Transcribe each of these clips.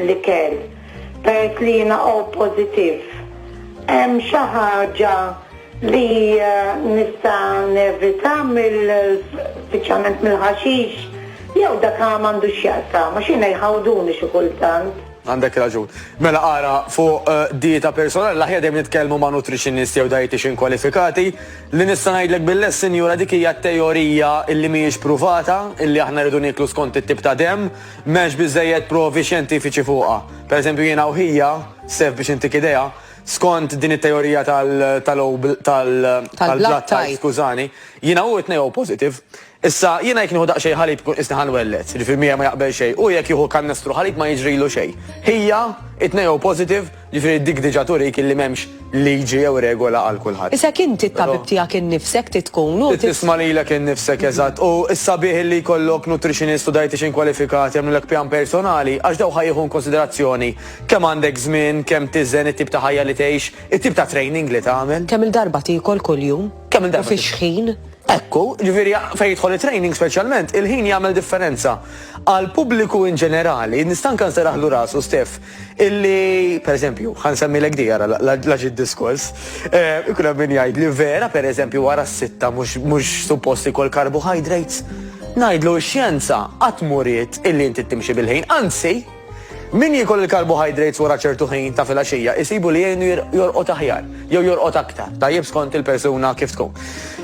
l-ikel. Peress li jiena O positive. Hemm xi ħaġa li nista' nevita speċjalment mill-ħaxix jew dak m'għandux x'jaqsam, għax jiena jħawduni xi kultant. Għandek raġun. Mela ara fuq dieta personali l-aħjar dejjem nitkellmu ma' nutritionist jew dietitian kwalifikati li nista' ngħidlek bil-less sinjura dik hija teorija illi mhijiex pruvata, illi aħna rridu niklu skont it-tip ta' demm, m'hemmx biżejjed provi xjentifiċi fuqha. Pereżempju jiena u hija, sef biex intik idea, skont din it-teorija tal-blood type, skużani, jiena u it-nej O positive. Issa, jiena jek nieħu daqsxejn ħalib kun isnaħan wellet, ġifier mija ma jaqbel xejn, u jekk jieħu kannestru ħalib ma jiġrilu xejn. Hija it-nej O positive, ġifieri dik diġà turik illi m'hemmx liġi jew regola għal kulħadd. Issa inti t-tabib tiegħek innifsek titkun. Tisma' lilek innifsek eżatt. U issa bih li jkollok nutritionist u dietitian kwalifikati jagħmlulek pjan personali għax daw ħajjieħu konsiderazzjoni kemm għandek żmien, kemm tiżen it-tip ta' ħajja li tgħix, it-tip ta' training li tagħmel. Kemm il-darba tikol kuljum? Kemm il-darba? U fix-ħin? Ekku, ġifieri fejn jidħol it-training speċjalment, il-ħin jagħmel differenza. Għal pubbliku in ġenerali, nista' nkanseraħlu rasu Stef, illi, pereżempju, ħansemmilek dijara l-ġid diskors, ikun hemm min jgħid li vera, pereżempju, wara s-sitta mhux suppost ikol carbohydrates. Ngħidlu x-xjenza qatt muriet illi inti timxi bil-ħin, anzi, min jikol il-carbohydrates wara ċertu ħin ta' filgħaxija, isibu li jgħinu jorqot aħjar, jew jorqot aktar, tajjeb skont il-persuna kif tkun.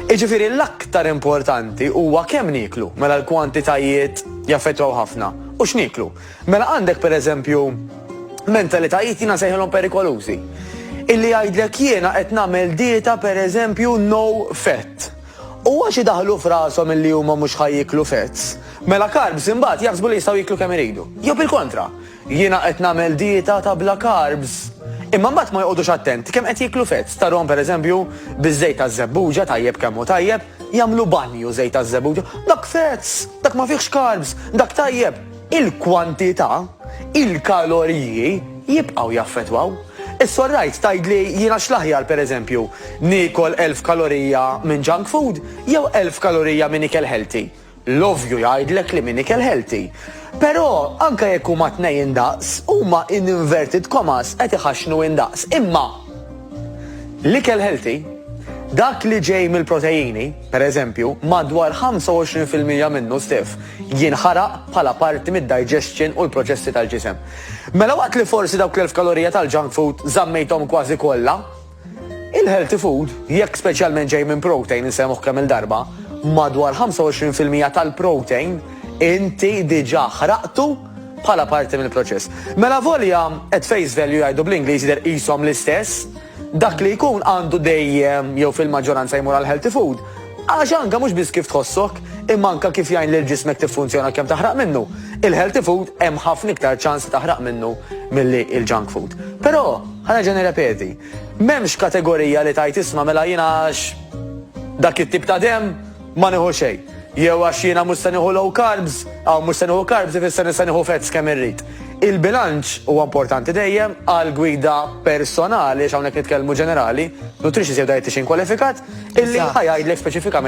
Iġifieri l-aktar importanti huwa kemm niklu, mela l-kwantitajiet jaffettwaw ħafna. U x'niklu? Mela għandek pereżempju mentalitajiet jiena sejħilhom perikolużi. Illi jgħidlek jiena qed nagħmel dieta pereżempju no fat. U għax idaħlu f'rashom illi huma mhux ħajjiklu fats. Mela carbs imbagħad jaħsbu li jistgħu jiklu kemm iridu. Jew bil-kontra, jiena qed nagħmel dieta ta' bla carbs. Imma mbagħad ma jqogħdux attenti kemm qed jiklu fats. Tarhom pereżempju biż-żejt taż-żebbuġa tajjeb kemm hu tajjeb, jagħmlu banju żejt taż-żebbuġa. Dak fats, dak ma fihx carbs, dak tajjeb. Il-kwantità, il-kaloriji jibqgħu jaffettwaw. Issa rajt tgħidli jiena x'l-aħjar pereżempju nikol 1000 kalorija minn junk food jew 1000 kalorija minn ikel healthy. L-ovvju jgħidlek li minn ikel healthy. Però anke jekk huma tnejn indaqs, huma in inverted commas qed iħaxnu indaqs. Imma l-ikel healthy, dak li ġej mill-proteini, pereżempju, madwar 25% minnu Stef jinħaraq bħala parti mid-digestion u l-proċessi tal-ġisem. Mela waqt li forsi dawk l-1000 kalorija tal-junk food żammejthom kważi kollha, il-healthy food, jekk speċjalment ġej minn protein insemmuh kemm il-darba, madwar 25% tal-protein inti diġà ħraqtu bħala parti mill-proċess. Mela volja at face value jgħidu bl-Ingliż jidher qishom l-istess, dak li jkun għandu dejjem jew fil-maġġoranza jmur għal healthy food, għax anke mhux biss kif tħossok, imma anke kif jgħin lil ġismek tiffunzjona kemm taħraq minnu. Il-healthy food hemm ħafna iktar ċans taħraq minnu milli il-junk food. Però ħanerġa' nirrepeti, m'hemmx kategorija li tajt isma' mela jiena dak it-tip ta' demm ma nieħu xejn. Jew għax jiena mhux se nieħu low carbs, aw mhux se nieħu carbs ifisser nista' nieħu fats kemm irrid. Il-bilanċ huwa importanti dejjem għal gwida personali, hawnhekk nitkellmu ġenerali, nutritionist jew dietitian kwalifikat, illi ħajgħidlek speċifikament